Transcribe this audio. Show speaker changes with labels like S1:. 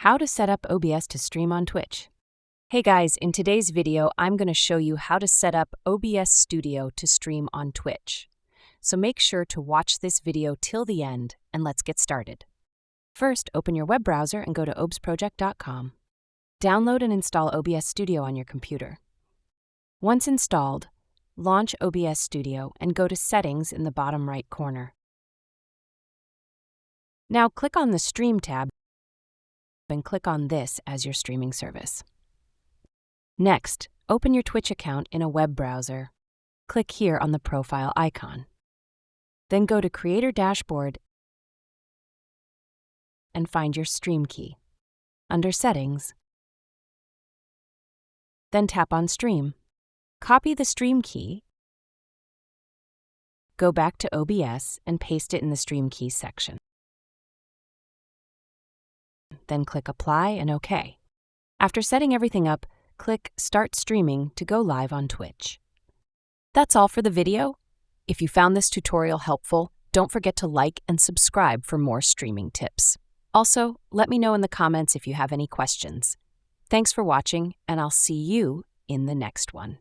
S1: How to set up OBS to stream on Twitch. Hey guys, in today's video, I'm going to show you how to set up OBS Studio to stream on Twitch. So make sure to watch this video till the end, and let's get started. First, open your web browser and go to obsproject.com. Download and install OBS Studio on your computer. Once installed, launch OBS Studio and go to Settings in the bottom right corner. Now click on the Stream tab and click on this as your streaming service. Next, open your Twitch account in a web browser. Click here on the profile icon. Then go to Creator Dashboard and find your stream key. Under Settings, then tap on Stream. Copy the stream key, go back to OBS and paste it in the Stream Keys section. Then click Apply and OK. After setting everything up, click Start Streaming to go live on Twitch. That's all for the video. If you found this tutorial helpful, don't forget to like and subscribe for more streaming tips. Also, let me know in the comments if you have any questions. Thanks for watching, and I'll see you in the next one.